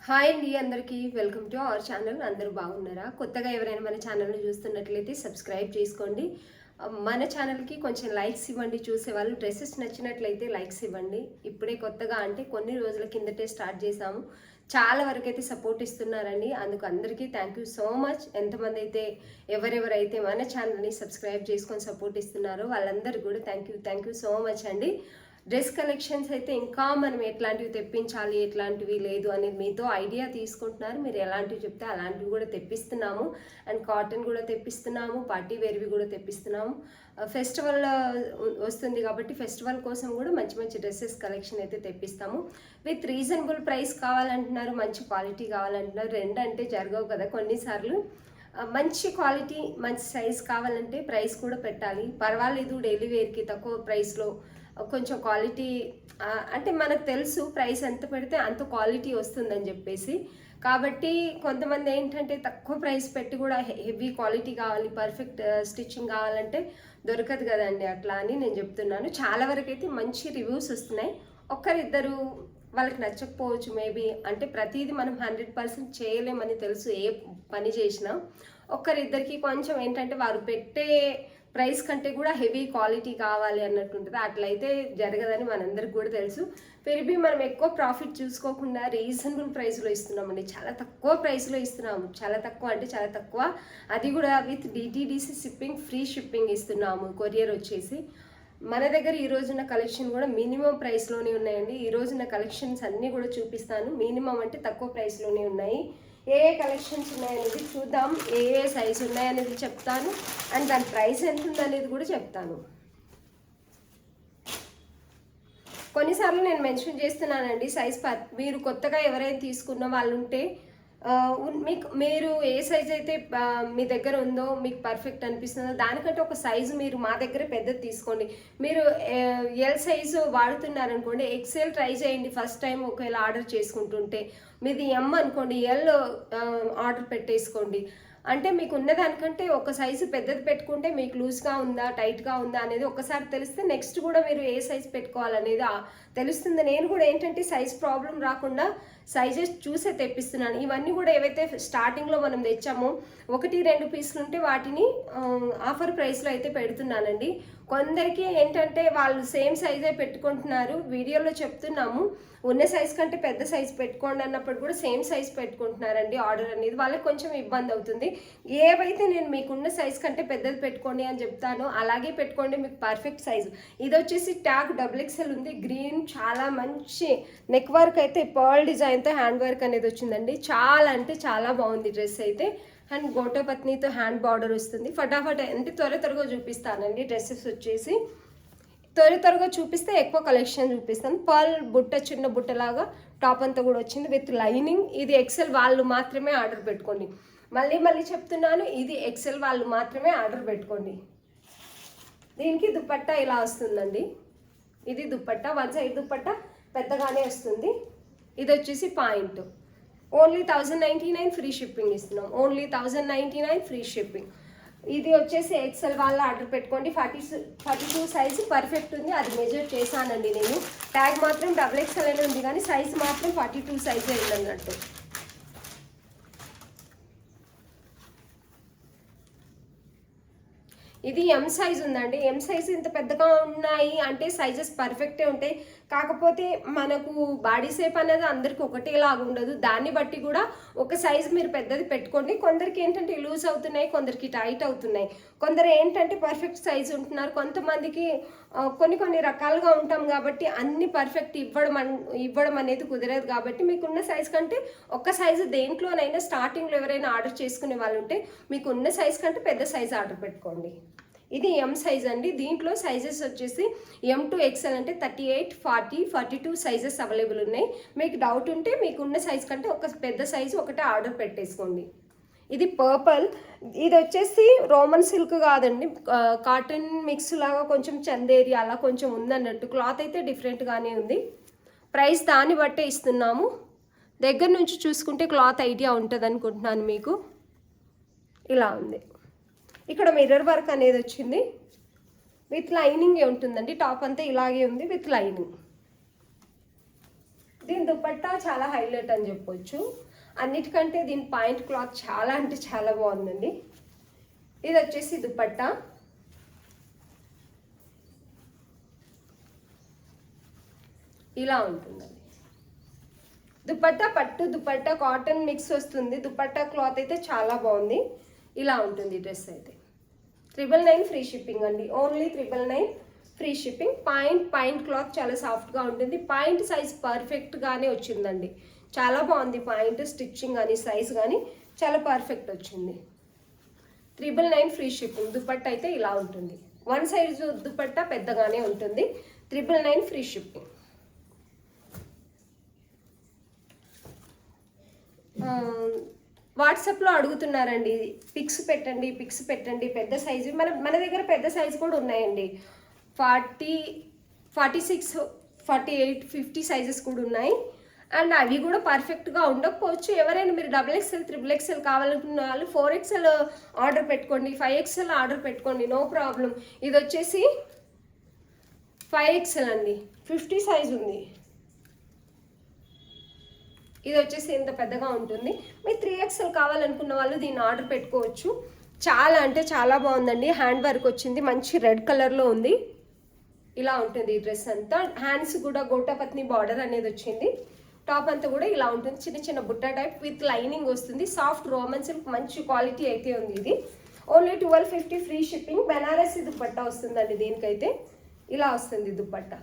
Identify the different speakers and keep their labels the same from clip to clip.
Speaker 1: Hi అండి, అందరికీ welcome to our channel. అందరూ బాగున్నారా? కొత్తగా ఎవరైనా మన ఛానల్ని చూస్తున్నట్లయితే సబ్స్క్రైబ్ చేసుకోండి. మన ఛానల్కి కొంచెం లైక్స్ ఇవ్వండి. చూసేవాళ్ళు డ్రెస్సెస్ నచ్చినట్లయితే లైక్స్ ఇవ్వండి. ఇప్పుడే కొత్తగా అంటే కొన్ని రోజుల కిందటే స్టార్ట్ చేశాము. చాలా వరకు అయితే సపోర్ట్ ఇస్తున్నారండి. అందుకు అందరికీ థ్యాంక్ యూ సో మచ్. ఎంతమంది అయితే ఎవరెవరైతే మన ఛానల్ని సబ్స్క్రైబ్ చేసుకొని సపోర్ట్ ఇస్తున్నారో వాళ్ళందరికీ కూడా థ్యాంక్ యూ సో మచ్ అండి. డ్రెస్ కలెక్షన్స్ అయితే ఇంకా మనం ఎట్లాంటివి తెప్పించాలి, ఎట్లాంటివి లేదు అనేది మీతో ఐడియా తీసుకుంటున్నారు. మీరు ఎలాంటివి చెప్తే అలాంటివి కూడా తెప్పిస్తున్నాము. అండ్ కాటన్ కూడా తెప్పిస్తున్నాము, పార్టీ వేర్వి కూడా తెప్పిస్తున్నాము. ఫెస్టివల్ వస్తుంది కాబట్టి ఫెస్టివల్ కోసం కూడా మంచి మంచి డ్రెస్సెస్ కలెక్షన్ అయితే తెప్పిస్తాము. విత్ రీజనబుల్ ప్రైస్ కావాలంటున్నారు, మంచి క్వాలిటీ కావాలంటున్నారు. రెండంటే జరగవు కదా కొన్నిసార్లు. మంచి క్వాలిటీ మంచి సైజ్ కావాలంటే ప్రైస్ కూడా పెట్టాలి. పర్వాలేదు, డైలీ వేర్కి తక్కువ ప్రైస్లో కొంచెం క్వాలిటీ అంటే మనకు తెలుసు ప్రైస్ ఎంత పెడితే అంత క్వాలిటీ వస్తుందని చెప్పేసి. కాబట్టి కొంతమంది ఏంటంటే తక్కువ ప్రైస్ పెట్టి కూడా హెవీ క్వాలిటీ కావాలి, పర్ఫెక్ట్ స్టిచ్చింగ్ కావాలంటే దొరకదు కదండి. అట్లా అని నేను చెప్తున్నాను. చాలా వరకు అయితే మంచి రివ్యూస్ వస్తున్నాయి. ఒక్కరిద్దరు వాళ్ళకి నచ్చకపోవచ్చు మేబీ. అంటే ప్రతిదీ మనం 100% చేయలేమని తెలుసు ఏ పని చేసినా. ఒక్కరిద్దరికి కొంచెం ఏంటంటే వారు పెట్టే ప్రైస్ కంటే కూడా హెవీ క్వాలిటీ కావాలి అన్నట్టు ఉంటుంది. అట్లయితే జరగదని మనందరికి కూడా తెలుసు. పెరిగి మనం ఎక్కువ ప్రాఫిట్ చూసుకోకుండా రీజనబుల్ ప్రైస్లో ఇస్తున్నామండి. చాలా తక్కువ ప్రైస్లో ఇస్తున్నాము. చాలా తక్కువ అంటే చాలా తక్కువ. అది కూడా with DTDC shipping, free shipping ఇస్తున్నాము. కొరియర్ వచ్చేసి మన దగ్గర ఈ రోజున్న కలెక్షన్ కూడా మినిమం ప్రైస్లోనే ఉన్నాయండి. ఈ రోజున్న కలెక్షన్స్ అన్నీ కూడా చూపిస్తాను. మినిమం అంటే తక్కువ ప్రైస్లోనే ఉన్నాయి. ఏ కలెక్షన్స్ ఉన్నాయనేది చూద్దాం. ఏ సైజ్ ఉన్నాయనేది చెప్తాను. అండ్ దాని ప్రైస్ ఎంత ఉందనేది కూడా చెప్తాను. కొన్నిసార్లు నేను మెన్షన్ చేస్తున్నానండి సైజ్ మీరు కొత్తగా ఎవరైనా తీసుకున్న వాళ్ళు ఉంటే మీరు ఏ సైజ్ అయితే మీ దగ్గర ఉందో, మీకు పర్ఫెక్ట్ అనిపిస్తుందో దానికంటే ఒక సైజు మీరు మా దగ్గర పెద్దది తీసుకోండి. మీరు ఎల్ సైజు వాడుతున్నారనుకోండి, ఎక్సెల్ ట్రై చేయండి ఫస్ట్ టైం. ఒకవేళ ఆర్డర్ చేసుకుంటుంటే మీది ఎం అనుకోండి, ఎల్ ఆర్డర్ పెట్టేసుకోండి. అంటే మీకు ఉన్నదానికంటే ఒక సైజు పెద్దది పెట్టుకుంటే మీకు లూజ్గా ఉందా, టైట్గా ఉందా అనేది ఒకసారి తెలిస్తే నెక్స్ట్ కూడా మీరు ఏ సైజ్ పెట్టుకోవాలనేది తెలుస్తుంది. నేను కూడా ఏంటంటే సైజ్ ప్రాబ్లం రాకుండా సైజెస్ చూసే తెప్పిస్తున్నాను. ఇవన్నీ కూడా ఏవైతే స్టార్టింగ్లో మనం తెచ్చామో 1-2 పీసులు ఉంటే వాటిని ఆఫర్ ప్రైస్లో అయితే పెడుతున్నానండి. కొందరికి ఏంటంటే వాళ్ళు సేమ్ సైజే పెట్టుకుంటున్నారు. వీడియోలో చెప్తున్నాము ఉన్న సైజ్ కంటే పెద్ద సైజ్ పెట్టుకోండి అన్నప్పుడు కూడా సేమ్ సైజ్ పెట్టుకుంటున్నారండి. ఆర్డర్ అనేది వాళ్ళకి కొంచెం ఇబ్బంది అవుతుంది. ఏవైతే నేను మీకున్న సైజ్ కంటే పెద్దది పెట్టుకోండి అని చెప్తాను అలాగే పెట్టుకోండి, మీకు పర్ఫెక్ట్ సైజు. ఇది వచ్చేసి ట్యాగ్ XXL ఉంది. గ్రీన్ చాలా మంచి నెక్ వర్క్ అయితే పర్ల్ డిజైన్తో హ్యాండ్ వర్క్ అనేది వచ్చిందండి. చాలా అంటే చాలా బాగుంది డ్రెస్ అయితే. అండ్ గోటపత్నితో హ్యాండ్ బార్డర్ వస్తుంది. ఫటాఫట్ అంటే త్వరగా చూపిస్తానండి. డ్రెస్సెస్ వచ్చేసి త్వరగా చూపిస్తే ఎక్కువ కలెక్షన్ చూపిస్తాను. పర్ల్ బుట్ట, చిన్న బుట్టలాగా టాప్ అంతా కూడా వచ్చింది విత్ లైనింగ్. ఇది ఎక్సెల్ వాళ్ళు మాత్రమే ఆర్డర్ పెట్టుకోండి. మళ్ళీ చెప్తున్నాను, ఇది ఎక్సెల్ వాళ్ళు మాత్రమే ఆర్డర్ పెట్టుకోండి. దీనికి దుపట్టా ఇలా వస్తుందండి. ఇది దుపట్టా, వన్ సైడ్ దుపట్టా పెద్దగానే వస్తుంది. ఇది వచ్చేసి పాయింట్. ఓన్లీ 1099 ఫ్రీ షిప్పింగ్ ఇస్తున్నాం. Only 1099 free shipping. ఇది వచ్చేసి ఎక్సెల్ వాళ్ళ ఆర్డర్ పెట్టుకోండి. 42 సైజు పర్ఫెక్ట్ ఉంది. అది మెజర్ చేశానండి నేను. ట్యాగ్ మాత్రం XXL అని ఉంది కానీ సైజ్ మాత్రం 42 సైజే ఉందన్నట్టు. ఇది ఎం సైజ్ ఉందండి. ఎం సైజ్ ఇంత పెద్దగా ఉన్నాయి అంటే సైజెస్ పర్ఫెక్టే ఉంటాయి. కాకపోతే మనకు బాడీ షేప్ అనేది అందరికి ఒకటేలాగా ఉండదు. దాన్ని బట్టి కూడా ఒక సైజ్ మీరు పెద్దది పెట్టుకోండి. కొందరికి ఏంటంటే లూజ్ అవుతున్నాయి, కొందరికి టైట్ అవుతున్నాయి. కొందరు ఏంటంటే పర్ఫెక్ట్ సైజ్ ఉంటున్నారు. కొంతమందికి కొన్ని రకాలుగా ఉంటాం కాబట్టి అన్ని పర్ఫెక్ట్ ఇవ్వడం అనేది కుదరదు. కాబట్టి మీకున్న సైజ్ కంటే ఒక్క సైజు దేంట్లోనైనా స్టార్టింగ్లో ఎవరైనా ఆర్డర్ చేసుకునే వాళ్ళు ఉంటే మీకున్న సైజ్ కంటే పెద్ద సైజ్ ఆర్డర్ పెట్టుకోండి. ఇది ఎం సైజ్ అండి. దీంట్లో సైజెస్ వచ్చేసి M to XL అంటే 38, 40, 42 సైజెస్ అవైలబుల్ ఉన్నాయి. మీకు డౌట్ ఉంటే మీకున్న సైజ్ కంటే ఒక పెద్ద సైజు ఒకటే ఆర్డర్ పెట్టేసుకోండి. ఇది పర్పుల్. ఇది వచ్చేసి రోమన్ సిల్క్ కాదండి, కాటన్ మిక్స్ లాగా కొంచెం చందేరి అలా కొంచెం ఉందన్నట్టు. క్లాత్ అయితే డిఫరెంట్గానే ఉంది. ప్రైస్ దాన్ని బట్టే ఇస్తున్నాము. దగ్గర నుంచి చూసుకుంటే క్లాత్ ఐడియా ఉంటుంది అనుకుంటున్నాను మీకు. ఇలా ఉంది. ఇక్కడ మిర్రర్ వర్క్ అనేది వచ్చింది. విత్ లైనింగ్ ఉంటుందండి. టాప్ అంతా ఇలాగే ఉంది విత్ లైనింగ్. దీని దుపట్టా చాలా హైలైట్ అని చెప్పొచ్చు. అన్నిటికంటే దీని పాయింట్ క్లాత్ చాలా అంటే చాలా బాగుందండి. ఇది వచ్చేసి దుపట్టా. ఇలా ఉంటుందండి దుపట్టా. పట్టు దుపట్టా కాటన్ మిక్స్ వస్తుంది. దుపట్టా క్లాత్ అయితే చాలా బాగుంది. ఇలా ఉంటుంది డ్రెస్ అయితే. 999 ఫ్రీ షిప్పింగ్ అండి. Only 999 free shipping. Point cloth చాలా సాఫ్ట్గా ఉంటుంది. పాయింట్ సైజ్ పర్ఫెక్ట్గానే వచ్చిందండి. చాలా బాగుంది. పాయింట్ స్టిచ్చింగ్ కానీ సైజ్ కానీ చాలా పర్ఫెక్ట్ వచ్చింది. 999 ఫ్రీ షిప్పింగ్. దుపట్టా అయితే ఇలా ఉంటుంది. వన్ సైజ్ దుపట్టా పెద్దగానే ఉంటుంది. 999 ఫ్రీ షిప్పింగ్. వాట్సాప్లో అడుగుతున్నారండి, పిక్స్ పెట్టండి పెద్ద సైజు. మన దగ్గర పెద్ద సైజు కూడా ఉన్నాయండి. 40, 46, 48, 50 సైజెస్ కూడా ఉన్నాయి. అండ్ అవి కూడా పర్ఫెక్ట్గా ఉండకపోవచ్చు. ఎవరైనా మీరు XXL, XXL కావాలనుకున్న వాళ్ళు 4XL ఆర్డర్ పెట్టుకోండి, 5XL ఆర్డర్ పెట్టుకోండి, నో ప్రాబ్లం. ఇది వచ్చేసి 5XL అండి. 50 సైజు ఉంది. ఇది వచ్చేసి ఇంత పెద్దగా ఉంటుంది. మీరు 3XL కావాలనుకున్న వాళ్ళు దీన్ని ఆర్డర్ పెట్టుకోవచ్చు. చాలా అంటే చాలా బాగుందండి. హ్యాండ్ వర్క్ వచ్చింది, మంచి రెడ్ కలర్లో ఉంది. ఇలా ఉంటుంది ఈ డ్రెస్ అంతా. హ్యాండ్స్ కూడా గోటాపత్ని బార్డర్ అనేది వచ్చింది. టాప్ అంతా కూడా ఇలా ఉంటుంది. చిన్న చిన్న బుట్ట టైప్ విత్ లైనింగ్ వస్తుంది. సాఫ్ట్ రోమన్ సిల్క్ మంచి క్వాలిటీ అయితే ఉంది. ఇది only 1250 free shipping. Banarasi dupatta వస్తుందండి దీనికైతే. ఇలా వస్తుంది dupatta.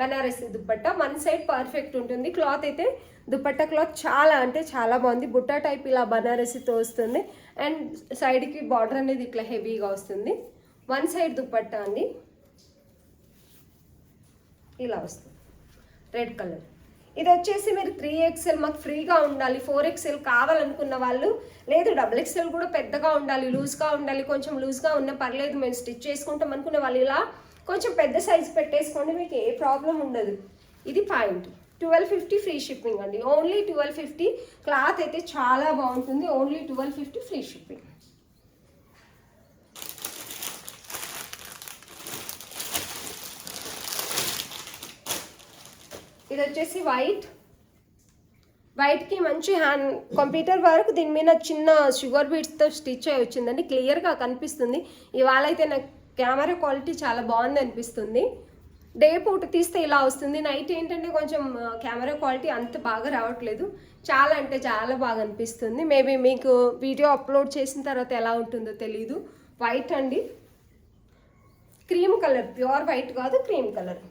Speaker 1: Banarasi dupatta one side perfect ఉంటుంది. క్లాత్ అయితే దుపట్టా క్లాత్ చాలా అంటే చాలా బాగుంది. బుట్టా టైప్ ఇలా బనారసితో వస్తుంది. అండ్ సైడ్కి బార్డర్ అనేది ఇట్లా హెవీగా వస్తుంది. వన్ సైడ్ దుపట్టా అండి. ఇలా వస్తుంది రెడ్ కలర్. ఇది వచ్చేసి మీరు 3XL మాకు ఫ్రీగా ఉండాలి, 4XL కావాలనుకున్న వాళ్ళు, లేదు XXL కూడా పెద్దగా ఉండాలి, లూజ్గా ఉండాలి, కొంచెం లూజ్గా ఉన్నా పర్లేదు మేము స్టిచ్ చేసుకుంటాం అనుకునే వాళ్ళు ఇలా కొంచెం పెద్ద సైజు పెట్టేసుకోండి, మీకు ఏ ప్రాబ్లం ఉండదు. ఇది పాయింట్. 1250 ఫ్రీ షిప్పింగ్ అండి. ఓన్లీ 1250. క్లాత్ అయితే చాలా బాగుంటుంది. Only 1250 free shipping. ఇది వచ్చేసి వైట్కి మంచి హ్యాండ్ కంప్యూటర్ వర్క్, దీని మీద చిన్న షుగర్ బీడ్స్తో స్టిచ్ అయి వచ్చిందండి. క్లియర్గా కనిపిస్తుంది. ఇవాళ అయితే నాకు కెమెరా క్వాలిటీ చాలా బాగుంది అనిపిస్తుంది. డే పూట తీస్తే ఇలా వస్తుంది, నైట్ ఏంటంటే కొంచెం కెమెరా క్వాలిటీ అంత బాగా రావట్లేదు. చాలా అంటే చాలా బాగా అనిపిస్తుంది. మేబీ మీకు వీడియో అప్లోడ్ చేసిన తర్వాత ఎలా ఉంటుందో తెలీదు. వైట్ అండి, క్రీమ్ కలర్, ప్యూర్ వైట్ కాదు, క్రీమ్ కలర్.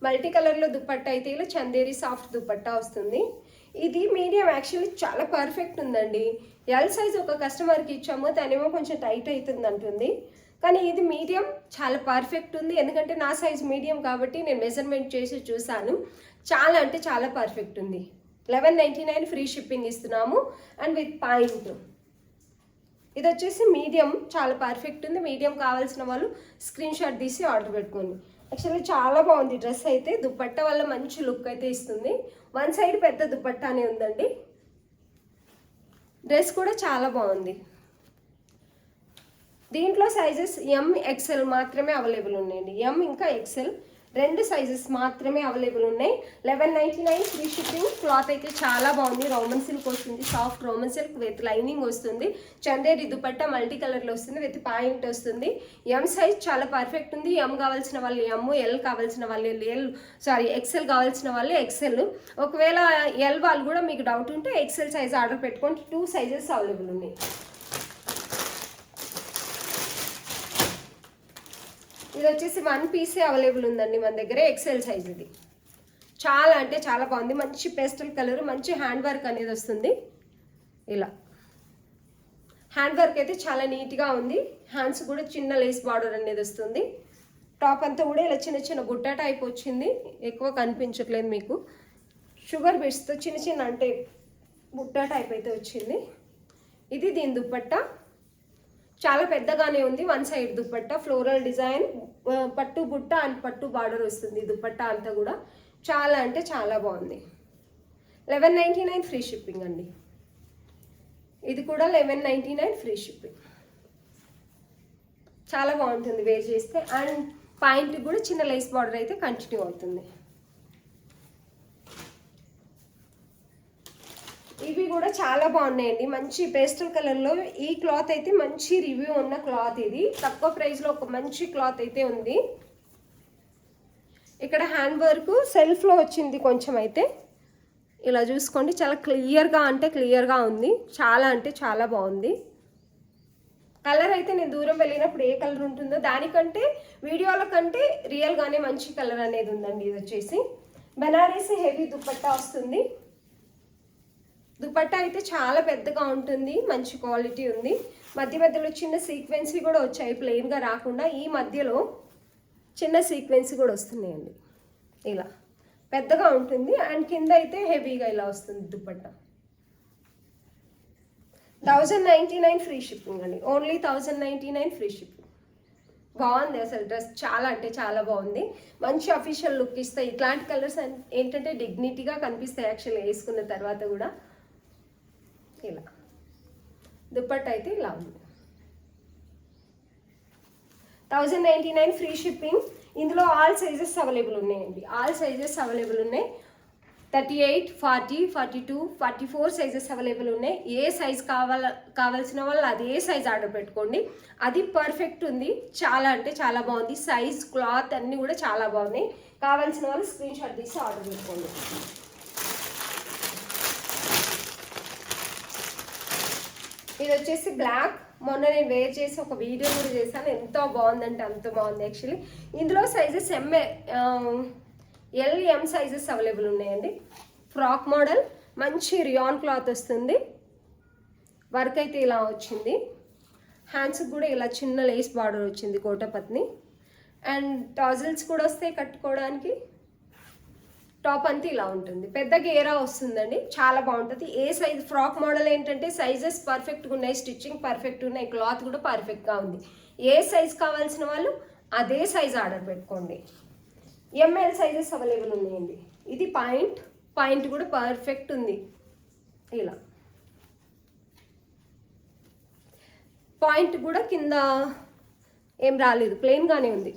Speaker 1: మల్టీ కలర్లో దుపట్టా అయితే ఇలా చందేరి సాఫ్ట్ దుపట్టా వస్తుంది. ఇది మీడియం, యాక్చువల్లీ చాలా పర్ఫెక్ట్ ఉందండి. ఎల్ సైజ్ ఒక కస్టమర్కి ఇచ్చాము, తనేమో కొంచెం టైట్ అవుతుంది అంటుంది. కానీ ఇది మీడియం చాలా పర్ఫెక్ట్ ఉంది. ఎందుకంటే నా సైజ్ మీడియం కాబట్టి నేను మెజర్మెంట్ చేసి చూసాను. చాలా అంటే చాలా పర్ఫెక్ట్ ఉంది. 1199 ఫ్రీ షిప్పింగ్ ఇస్తున్నాము అండ్ విత్ పాయింట్. ఇది వచ్చేసి మీడియం, చాలా పర్ఫెక్ట్ ఉంది. మీడియం కావాల్సిన వాళ్ళు స్క్రీన్ షాట్ తీసి ఆర్డర్ పెట్టుకోండి. యాక్చువల్లీ చాలా బాగుంది డ్రెస్ అయితే. దుపట్టా వల్ల మంచి లుక్ అయితే ఇస్తుంది. వన్ సైడ్ పెద్ద దుపట్టానే ఉందండి. డ్రెస్ కూడా చాలా బాగుంది. దీంట్లో సైజెస్ MXL మాత్రమే అవైలబుల్ ఉన్నాయండి. M ఇంకా XL రెండు సైజెస్ మాత్రమే అవైలబుల్ ఉన్నాయి. 1199 ఫ్రీ షిప్పింగ్. క్లాత్ అయితే చాలా బాగుంది. రోమన్ సిల్క్ వస్తుంది, soft Roman silk with lining వస్తుంది. చందేరి దుపట్టా మల్టీ కలర్లో వస్తుంది, విత్ పాయింట్ వస్తుంది. M సైజ్ చాలా పర్ఫెక్ట్ ఉంది. M కావాల్సిన వాళ్ళు M, L కావాల్సిన వాళ్ళు XL కావాల్సిన వాళ్ళు XL. ఒకవేళ L వాళ్ళు కూడా మీకు డౌట్ ఉంటే XL సైజ్ ఆర్డర్ పెట్టుకోండి. 2 సైజెస్ అవైలబుల్ ఉన్నాయి. ఇది వచ్చేసి 1 పీసే అవైలబుల్ ఉందండి మన దగ్గర. XL size. ఇది చాలా అంటే చాలా బాగుంది. మంచి పేస్టల్ కలర్, మంచి హ్యాండ్ వర్క్ అనేది వస్తుంది. ఇలా హ్యాండ్ వర్క్ అయితే చాలా నీట్గా ఉంది. హ్యాండ్స్ కూడా చిన్న లేస్ బార్డర్ అనేది వస్తుంది. టాప్ అంతా కూడా ఇలా చిన్న చిన్న బుట్ట టైప్ వచ్చింది. ఎక్కువ కనిపించట్లేదు మీకు. షుగర్ బీడ్స్తో చిన్న చిన్న అంటే బుట్ట టైప్ అయితే వచ్చింది. ఇది దీని దుపట్టా. చాలా పెద్దగానే ఉంది. One side dupatta, floral design, పట్టు బుట్ట అండ్ పట్టు బార్డర్ వస్తుంది. దుపట్టా అంతా కూడా చాలా అంటే చాలా బాగుంది. 1199 ఫ్రీ షిప్పింగ్ అండి. ఇది కూడా 1199 ఫ్రీ షిప్పింగ్. చాలా బాగుంటుంది వేర్ చేస్తే. అండ్ పాయింట్ కూడా చిన్న లేస్ బార్డర్ అయితే కంటిన్యూ అవుతుంది. ఇవి కూడా చాలా బాగున్నాయండి, మంచి పేస్టల్ కలర్లో. ఈ క్లాత్ అయితే మంచి రివ్యూ ఉన్న క్లాత్, ఇది తక్కువ ప్రైస్లో ఒక మంచి క్లాత్ అయితే ఉంది. ఇక్కడ హ్యాండ్ వర్క్ సెల్ఫ్లో వచ్చింది కొంచెం అయితే. ఇలా చూసుకోండి, చాలా క్లియర్గా అంటే క్లియర్గా ఉంది, చాలా అంటే చాలా బాగుంది. కలర్ అయితే నేను దూరం వెళ్ళినప్పుడు ఏ కలర్ ఉంటుందో దానికంటే వీడియోల కంటే రియల్గానే మంచి కలర్ అనేది ఉందండి. ఇది వచ్చేసి బెనారసీ హెవీ దుపట్టా వస్తుంది. దుపట్టా అయితే చాలా పెద్దగా ఉంటుంది, మంచి క్వాలిటీ ఉంది. మధ్య మధ్యలో చిన్న సీక్వెన్సీ కూడా వచ్చాయి, ప్లెయిన్గా రాకుండా ఈ మధ్యలో చిన్న సీక్వెన్సీ కూడా వస్తున్నాయండి. ఇలా పెద్దగా ఉంటుంది అండ్ కింద అయితే హెవీగా ఇలా వస్తుంది దుపట్టా. 1099 ఫ్రీ షిప్పింగ్ అండి, ఓన్లీ 1099 ఫ్రీ షిప్పింగ్. బాగుంది అసలు డ్రెస్, చాలా అంటే చాలా బాగుంది. మంచి అఫీషియల్ లుక్ ఇస్తాయి. ఇట్లాంటి కలర్స్ ఏంటంటే డిగ్నిటీగా కనిపిస్తాయి యాక్చువల్లీ వేసుకున్న తర్వాత కూడా. ఇలా దుపట్టా అయితే ఇలా ఉంది. 1099 ఫ్రీ షిప్పింగ్. ఇందులో ఆల్ సైజెస్ అవైలబుల్ ఉన్నాయండి, ఆల్ సైజెస్ అవైలబుల్ ఉన్నాయి. 38, 40, 42, 44 సైజెస్ అవైలబుల్ ఉన్నాయి. ఏ సైజ్ కావాల్సిన వాళ్ళు అదే సైజ్ ఆర్డర్ పెట్టుకోండి. అది పర్ఫెక్ట్ ఉంది, చాలా అంటే చాలా బాగుంది. సైజ్, క్లాత్ అన్నీ కూడా చాలా బాగున్నాయి. కావాల్సిన వాళ్ళు స్క్రీన్ షాట్ తీసి ఆర్డర్ పెట్టుకోండి. ఇది వచ్చేసి బ్లాక్. మొన్న నేను వేర్ చేసి ఒక వీడియో కూడా చేశాను, ఎంతో బాగుందంటే అంత బాగుంది యాక్చువల్లీ. ఇందులో sizes L, M sizes available ఉన్నాయండి. ఫ్రాక్ మోడల్, మంచి రియాన్ క్లాత్ వస్తుంది. వర్క్ అయితే ఇలా వచ్చింది. హ్యాండ్స్కి కూడా ఇలా చిన్న లేస్ బార్డర్ వచ్చింది కోటపత్ని. అండ్ టాజిల్స్ కూడా వస్తాయి కట్టుకోవడానికి. టాప్ అంతా ఇలా ఉంటుంది, పెద్ద గేరా వస్తుందండి, చాలా బాగుంటుంది. ఏ సైజ్ ఫ్రాక్ మోడల్ ఏంటంటే సైజెస్ పర్ఫెక్ట్గా ఉన్నాయి, స్టిచ్చింగ్ పర్ఫెక్ట్ ఉన్నాయి, క్లాత్ కూడా పర్ఫెక్ట్గా ఉంది. ఏ సైజ్ కావాల్సిన వాళ్ళు అదే సైజ్ ఆర్డర్ పెట్టుకోండి. ML సైజెస్ అవైలబుల్ ఉన్నాయండి. ఇది పాయింట్ కూడా పర్ఫెక్ట్ ఉంది. ఇలా పాయింట్ కూడా కింద ఏం రాలేదు, ప్లెయిన్గానే ఉంది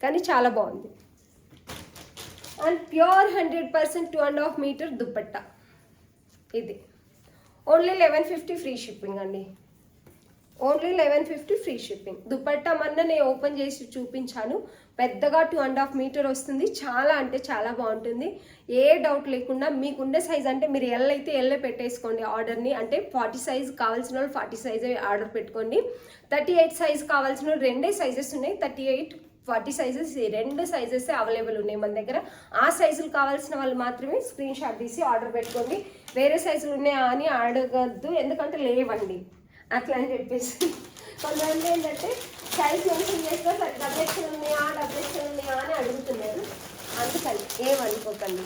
Speaker 1: కానీ చాలా బాగుంది. And pure 100% 2.5 meter dupatta. ఇది ఓన్లీ 1150 ఫ్రీ షిప్పింగ్ అండి, ఓన్లీ 1150 ఫ్రీ షిప్పింగ్. దుపట్టా మొన్న నేను ఓపెన్ చేసి చూపించాను, పెద్దగా 2.5 మీటర్ వస్తుంది, చాలా అంటే చాలా బాగుంటుంది. ఏ డౌట్ లేకుండా మీకున్న సైజ్ అంటే మీరు ఎల్ అయితే ఎల్లే పెట్టేసుకోండి ఆర్డర్ని. అంటే 40 సైజ్ కావాల్సిన వాళ్ళు 40 సైజ్ ఆర్డర్ పెట్టుకోండి. 38 సైజ్ కావాల్సిన వాళ్ళు రెండే సైజెస్ ఉన్నాయి, 38, 40 సైజెస్, ఈ రెండు సైజెస్ అవైలబుల్ ఉన్నాయి మన దగ్గర. ఆ సైజులు కావాల్సిన వాళ్ళు మాత్రమే స్క్రీన్ షాట్ తీసి ఆర్డర్ పెట్టుకోండి. వేరే సైజులు ఉన్నాయా అని అడగద్దు, ఎందుకంటే లేవండి అట్లా అని చెప్పేసి. కొంతమంది ఏంటంటే సైజ్ మెన్షన్ చేస్తే డబుల్ ఎక్స్ఎల్ ఉన్నాయా అని అడుగుతున్నారు, అందుకని ఏమనుకోకండి.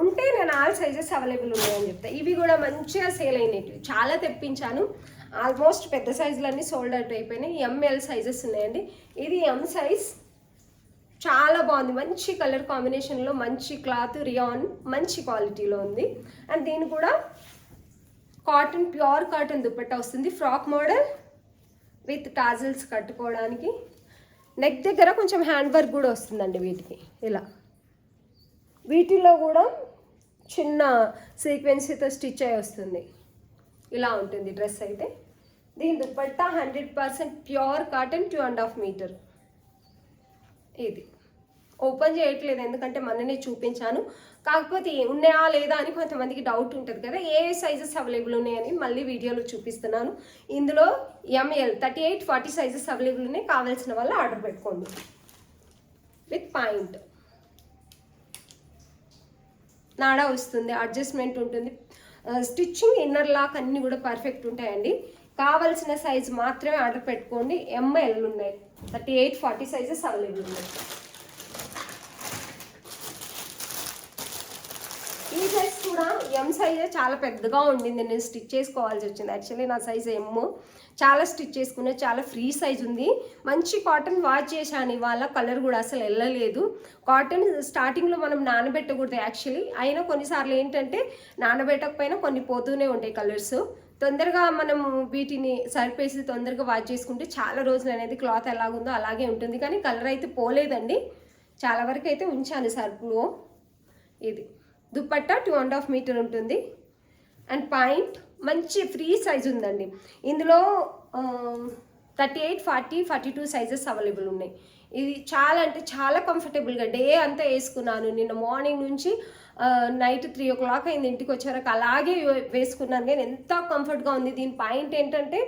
Speaker 1: ఉంటే నేను ఆల్ సైజెస్ అవైలబుల్ ఉన్నాయని చెప్తాను. ఇవి కూడా మంచిగా సేల్ అయినవి, చాలా తెప్పించాను. ఆల్మోస్ట్ పెద్ద సైజులన్నీ సోల్డ్ అవుట్ అయిపోయినాయి. ML సైజెస్ ఉన్నాయండి. ఇది M సైజ్, చాలా బాగుంది, మంచి కలర్ కాంబినేషన్లో, మంచి క్లాత్, రియాన్, మంచి క్వాలిటీలో ఉంది. అండ్ దీని కూడా కాటన్, ప్యూర్ కాటన్ దుపట్టా వస్తుంది. ఫ్రాక్ మోడల్ విత్ టాజిల్స్ కట్టుకోవడానికి. నెక్ దగ్గర కొంచెం హ్యాండ్ వర్క్ కూడా వస్తుందండి వీటికి. ఇలా వీటిలో కూడా చిన్న సీక్వెన్సీతో స్టిచ్ అయి వస్తుంది. ఇలా ఉంటుంది డ్రెస్ అయితే. దీని దుపట్టా 100% ప్యూర్ కాటన్ 2.5 మీటర్. ఇది ఓపెన్ చేయట్లేదు ఎందుకంటే మొన్ననే చూపించాను, కాకపోతే ఉన్నాయా లేదా అని కొంతమందికి డౌట్ ఉంటుంది కదా, ఏ సైజెస్ అవైలబుల్ ఉన్నాయని మళ్ళీ వీడియోలో చూపిస్తున్నాను. ఇందులో ML 38, 40 సైజెస్ అవైలబుల్ ఉన్నాయి. కావాల్సిన వాళ్ళు ఆర్డర్ పెట్టుకోండి. విత్ పాయింట్ నాడా వస్తుంది, అడ్జస్ట్మెంట్ ఉంటుంది, స్టిచ్చింగ్, ఇన్నర్ లాక్ అన్నీ కూడా పర్ఫెక్ట్ ఉంటాయండి. కావాల్సిన సైజ్ మాత్రమే ఆర్డర్ పెట్టుకోండి. ML ఉన్నాయి, 38, 40 సైజెస్ అవైలబుల్ ఉన్నాయి. ఈ సైజ్ కూడా M సైజే చాలా పెద్దగా ఉండింది, నేను స్టిచ్ చేసుకోవాల్సి వచ్చింది. యాక్చువల్లీ నా సైజ్ M, చాలా స్టిచ్ చేసుకునే, చాలా ఫ్రీ సైజ్ ఉంది. మంచి కాటన్ వాష్ చేశాను ఇవాళ, కలర్ కూడా అసలు వెళ్ళలేదు. కాటన్ స్టార్టింగ్లో మనం నానబెట్టకూడదు యాక్చువల్లీ, అయినా కొన్నిసార్లు ఏంటంటే నానబెట్టకపోయినా కొన్ని పోతూనే ఉంటాయి కలర్స్. తొందరగా మనం వీటిని సరిపేసి తొందరగా వాష్ చేసుకుంటే చాలా రోజులు అనేది క్లాత్ ఎలాగుందో అలాగే ఉంటుంది, కానీ కలర్ అయితే పోలేదండి. చాలా వరకు అయితే ఉంచాను సర్ఫ్లో. ఇది దుపట్టా 2.5 మీటర్ ఉంటుంది. అండ్ పాయింట్ మంచి ఫ్రీ సైజ్ ఉందండి. ఇందులో 38, 40, 42 సైజెస్ అవైలబుల్ ఉన్నాయి. ఇది చాలా అంటే చాలా కంఫర్టబుల్గా డే అంతా వేసుకున్నాను. నిన్న మార్నింగ్ నుంచి నైట్ 3 o'clock అయింది ఇంటికి వచ్చేవరకు, అలాగే వేసుకున్నాను. కానీ ఎంత కంఫర్ట్గా ఉంది. దీని పాయింట్ ఏంటంటే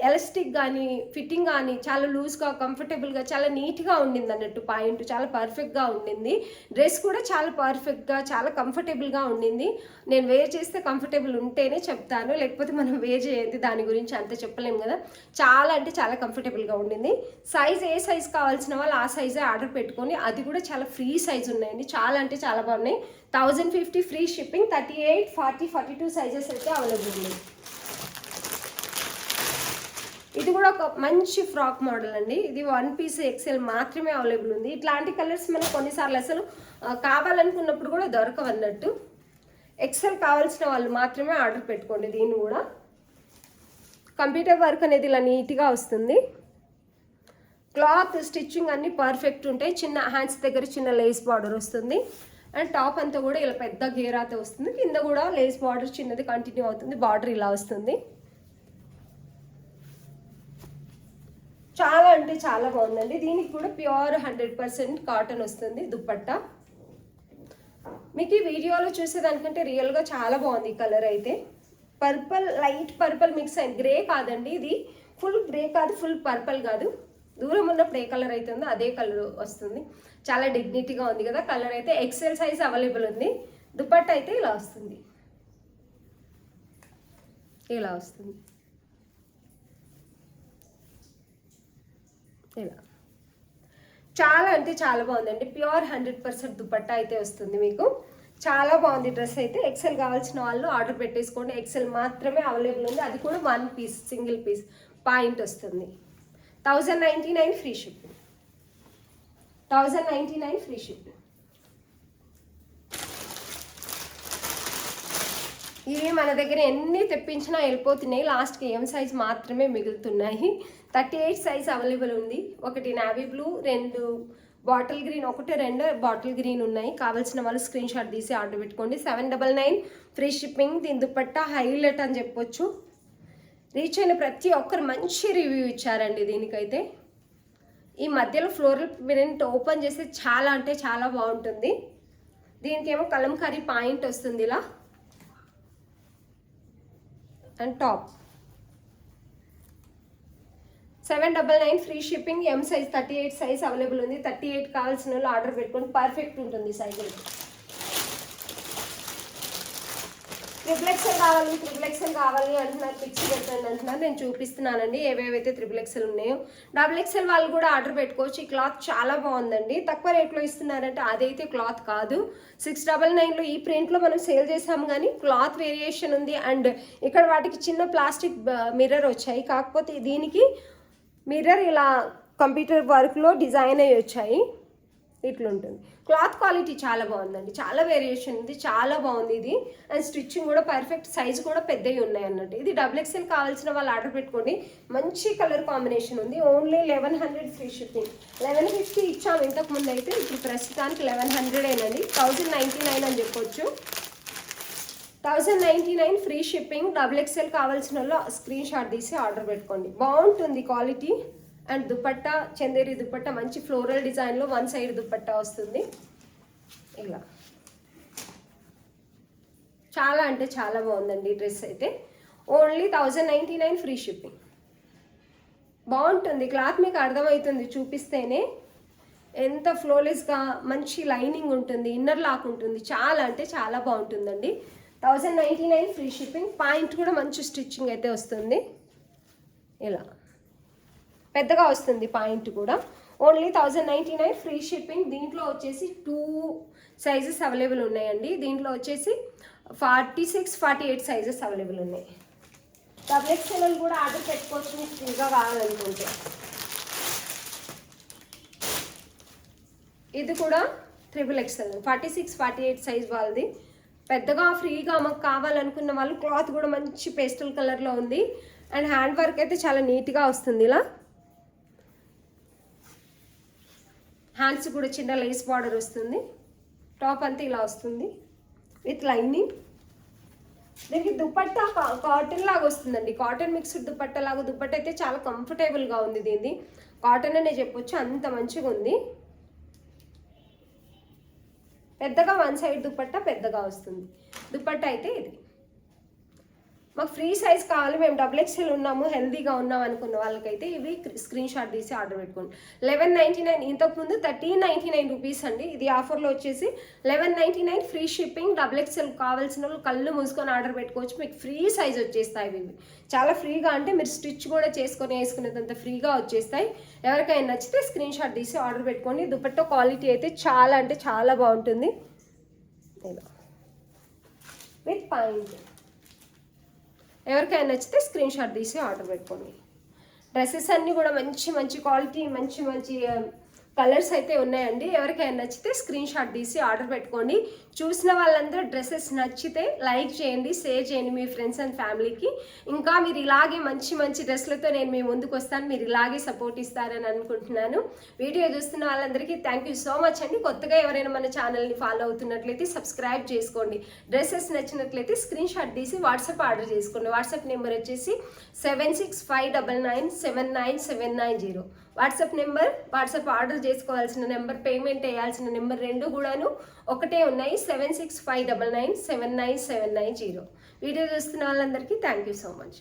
Speaker 1: ఎలాస్టిక్ కానీ ఫిట్టింగ్ కానీ చాలా లూజ్గా కంఫర్టబుల్గా చాలా నీట్గా ఉండింది అన్నట్టు. పాయింట్ చాలా పర్ఫెక్ట్గా ఉండింది. డ్రెస్ కూడా చాలా పర్ఫెక్ట్గా చాలా కంఫర్టబుల్గా ఉండింది. నేను వేర్ చేస్తే కంఫర్టబుల్ ఉంటేనే చెప్తాను, లేకపోతే మనం వేర్ చేయద్దు, దాని గురించి అంత చెప్పలేము కదా. చాలా అంటే చాలా కంఫర్టబుల్గా ఉండింది. సైజ్ ఏ సైజ్ కావాల్సిన వాళ్ళు ఆ సైజే ఆర్డర్ పెట్టుకొని, అది కూడా చాలా ఫ్రీ సైజ్ ఉన్నాయండి. చాలా అంటే చాలా బాగున్నాయి. 1050 ఫ్రీ షిప్పింగ్. 38, 40, 42 సైజెస్ అయితే అవైలబుల్ ఉన్నాయి. ఇది కూడా ఒక మంచి ఫ్రాక్ మోడల్ అండి. ఇది 1 పీస్ ఎక్సెల్ మాత్రమే అవైలబుల్ ఉంది. ఇట్లాంటి కలర్స్ మనకు కొన్నిసార్లు అసలు కావాలనుకున్నప్పుడు కూడా దొరకవన్నట్టు. ఎక్సెల్ కావాల్సిన వాళ్ళు మాత్రమే ఆర్డర్ పెట్టుకోండి. దీన్ని కూడా కంప్యూటర్ వర్క్ అనేది ఇలా నీట్గా వస్తుంది. క్లాత్ స్టిచ్చింగ్ అన్నీ పర్ఫెక్ట్ ఉంటాయి. చిన్న హ్యాండ్స్ దగ్గర చిన్న లేస్ బార్డర్ వస్తుంది. అండ్ టాప్ అంతా కూడా ఇలా పెద్ద గేరాతో వస్తుంది. కింద కూడా లేస్ బార్డర్ చిన్నది కంటిన్యూ అవుతుంది. బార్డర్ ఇలా వస్తుంది. చాలా అంటే చాలా బాగుందండి. దీనికి కూడా ప్యూర్ 100% కాటన్ వస్తుంది దుపట్టా. మీకు ఈ వీడియోలో చూసేదానికంటే రియల్గా చాలా బాగుంది. ఈ కలర్ అయితే పర్పుల్, లైట్ పర్పుల్ మిక్స్ అయింది. గ్రే కాదండి, ఇది ఫుల్ గ్రే కాదు, ఫుల్ పర్పుల్ కాదు. దూరం ఉన్నప్పుడు ఏ కలర్ అవుతుందో అదే కలర్ వస్తుంది. చాలా డిగ్నిటీగా ఉంది కదా కలర్ అయితే. ఎక్సెల్ సైజ్ అవైలబుల్ ఉంది. దుపట్టా అయితే ఇలా వస్తుంది, ఇలా వస్తుంది. ఇలా చాలా అంటే చాలా బాగుందండి. ప్యూర్ 100% దుపట్టా అయితే వస్తుంది మీకు. చాలా బాగుంది డ్రెస్ అయితే. ఎక్సెల్ కావాల్సిన వాళ్ళు ఆర్డర్ పెట్టేసుకోండి. ఎక్సెల్ మాత్రమే అవైలబుల్ ఉంది. అది కూడా 1 పీస్ సింగిల్ పీస్ పాయింట్ వస్తుంది. 1099 ఫ్రీ షిప్పింగ్. 1099 free shipping. ఇవి మన దగ్గర ఎన్ని తెప్పించినా వెళ్ళిపోతున్నాయి. లాస్ట్కి ఎం సైజ్ మాత్రమే మిగులుతున్నాయి. 38 సైజ్ అవైలబుల్ ఉంది. ఒకటి navy blue, 2 bottle green, 1, 2 bottle green ఉన్నాయి. కావాల్సిన వాళ్ళు స్క్రీన్ షాట్ తీసి ఆర్డర్ పెట్టుకోండి. 799 ఫ్రీ షిప్పింగ్. దీని దుపట్టా హైలైట్ అని చెప్పొచ్చు. రీచ్ అయిన ప్రతి ఒక్కరు మంచి రివ్యూ ఇచ్చారండి దీనికైతే. ఈ మధ్యలో ఫ్లోరల్ ప్రింట్ ఓపెన్ చేస్తే చాలా అంటే చాలా బాగుంటుంది. దీనికేమో కలంకారీ పాయింట్ వస్తుంది ఇలా. And top 799 free shipping. M size 38 size available ఉంది. 38 కావాల్సిన వాళ్ళు ఆర్డర్ పెట్టుకోండి. పర్ఫెక్ట్ ఉంటుంది సైజ్. ట్రిపుల్ ఎక్సెల్ కావాలి అంటున్నారు, పిక్స్ పెట్టండి అంటున్నారు. నేను చూపిస్తున్నానండి ఏవేవైతే XXL ఉన్నాయో. XXL వాళ్ళు కూడా ఆర్డర్ పెట్టుకోవచ్చు. ఈ క్లాత్ చాలా బాగుందండి. తక్కువ రేట్లో ఇస్తున్నారంటే అదైతే క్లాత్ కాదు. 699లో ఈ ప్రింట్లో మనం సేల్ చేసాము, కానీ క్లాత్ వేరియేషన్ ఉంది. అండ్ ఇక్కడ వాటికి చిన్న ప్లాస్టిక్ మిర్రర్ వచ్చాయి. కాకపోతే దీనికి మిర్రర్ ఇలా కంప్యూటర్ వర్క్లో డిజైన్ అయ్యి వచ్చాయి. ఇట్లుంటుంది. క్లాత్ క్వాలిటీ చాలా బాగుందండి. చాలా వేరియేషన్ ఉంది, చాలా బాగుంది ఇది. అండ్ స్టిచ్చింగ్ కూడా పర్ఫెక్ట్, సైజ్ కూడా పెద్దవి ఉన్నాయి అన్నట్టు. ఇది XXL కావాల్సిన వాళ్ళు ఆర్డర్ పెట్టుకోండి. మంచి కలర్ కాంబినేషన్ ఉంది. Only 1100 free shipping. 1150 ఇచ్చాము ఇంతకు ముందు అయితే. ఇప్పుడు ప్రస్తుతానికి 1100 1099 అని చెప్పొచ్చు. 1099 ఫ్రీ షిప్పింగ్. XXL కావాల్సిన వాళ్ళు స్క్రీన్ షాట్ తీసి ఆర్డర్ పెట్టుకోండి. బాగుంటుంది క్వాలిటీ. అండ్ దుపట్టా చందేరి దుపట్టా మంచి ఫ్లోరల్ డిజైన్లో 1 సైడ్ దుపట్టా వస్తుంది ఇలా. చాలా అంటే చాలా బాగుందండి డ్రెస్ అయితే. Only 1099 free shipping. బాగుంటుంది క్లాత్, మీకు అర్థమవుతుంది చూపిస్తేనే. ఎంత ఫ్లోలెస్గా మంచి లైనింగ్ ఉంటుంది, ఇన్నర్ లాక్ ఉంటుంది. చాలా అంటే చాలా బాగుంటుందండి. 1099 ఫ్రీ షిప్పింగ్. పాయింట్ కూడా మంచి స్టిచ్చింగ్ అయితే వస్తుంది ఇలా. పెద్దగా వస్తుంది పాయింట్ కూడా. Only 1099 free shipping. దీంట్లో వచ్చేసి 2 సైజెస్ అవైలబుల్ ఉన్నాయండి. దీంట్లో వచ్చేసి 46, 48 సైజెస్ అవైలబుల్ ఉన్నాయి. XXL కూడా ఆర్డర్ పెట్టుకోవచ్చు మీకు ఫ్రీగా కావాలనుకుంటే. ఇది కూడా XXL 46, 48 సైజ్ వాళ్ళది. పెద్దగా ఫ్రీగా మాకు కావాలనుకున్న వాళ్ళు క్లాత్ కూడా మంచి పేస్టల్ కలర్లో ఉంది. అండ్ హ్యాండ్ వర్క్ అయితే చాలా నీట్గా వస్తుంది ఇలా. హ్యాండ్స్ కూడా చిన్న లేస్ బార్డర్ వస్తుంది. టాప్ అంతా ఇలా వస్తుంది. With lining. దీనికి దుపట్టా కాటన్ లాగా వస్తుందండి, కాటన్ మిక్స్డ్ దుపట్టా లాగా. దుపట్టా అయితే చాలా కంఫర్టబుల్గా ఉంది, దీన్ని కాటన్ అనే చెప్పొచ్చు, అంత మంచిగా ఉంది. పెద్దగా వన్ సైడ్ దుపట్టా పెద్దగా వస్తుంది. దుపట్టా అయితే ఇది. మాకు ఫ్రీ సైజ్ కావాలి, మేము XXL ఉన్నాము, హెల్దీగా ఉన్నాం అనుకున్న వాళ్ళకైతే ఇవి స్క్రీన్ షాట్ తీసి ఆర్డర్ పెట్టుకోండి. 1199, ఇంతకుముందు 1399 రూపీస్ అండి. ఇది ఆఫర్లో వచ్చేసి 1199 ఫ్రీ షిప్పింగ్. XXL కావాల్సిన వాళ్ళు కళ్ళు మూసుకొని ఆర్డర్ పెట్టుకోవచ్చు, మీకు ఫ్రీ సైజ్ వచ్చేస్తాయి ఇవి. చాలా ఫ్రీగా, అంటే మీరు స్టిచ్ కూడా చేసుకొని వేసుకునేదంత ఫ్రీగా వచ్చేస్తాయి. ఎవరికైనా నచ్చితే స్క్రీన్ షాట్ తీసి ఆర్డర్ పెట్టుకోండి. దుపట్టా క్వాలిటీ అయితే చాలా అంటే చాలా బాగుంటుంది. With point. ఎవరికైనా నచ్చితే స్క్రీన్ షాట్ తీసి ఆర్డర్ పెట్టుకోండి. డ్రెస్సెస్ అన్నీ కూడా మంచి మంచి క్వాలిటీ, మంచి మంచి కలర్స్ అయితే ఉన్నాయండి. ఎవరికైనా నచ్చితే స్క్రీన్ షాట్ తీసి ఆర్డర్ పెట్టుకోండి. చూసిన వాళ్ళందరూ డ్రెస్సెస్ నచ్చితే లైక్ చేయండి, షేర్ చేయండి మీ ఫ్రెండ్స్ అండ్ ఫ్యామిలీకి. ఇంకా మీరు ఇలాగే మంచి మంచి డ్రెస్లతో నేను మీ ముందుకు వస్తాను, మీరు ఇలాగే సపోర్ట్ ఇస్తారని అనుకుంటున్నాను. వీడియో చూస్తున్న వాళ్ళందరికీ థ్యాంక్ యూ సో మచ్ అండి. కొత్తగా ఎవరైనా మన ఛానల్ని ఫాలో అవుతున్నట్లయితే సబ్స్క్రైబ్ చేసుకోండి. డ్రెస్సెస్ నచ్చినట్లయితే స్క్రీన్ షాట్ తీసి వాట్సాప్ ఆర్డర్ చేసుకోండి. వాట్సాప్ నెంబర్ వచ్చేసి 7659979790. వాట్సాప్ నెంబర్, వాట్సాప్ ఆర్డర్ చేసుకోవాల్సిన నెంబర్, పేమెంట్ వేయాల్సిన నెంబర్ రెండు కూడాను ఒకటే ఉన్నాయి, 7659979790. వీడియో చూస్తున్న వాళ్ళందరికీ థ్యాంక్ యూ సో మచ్.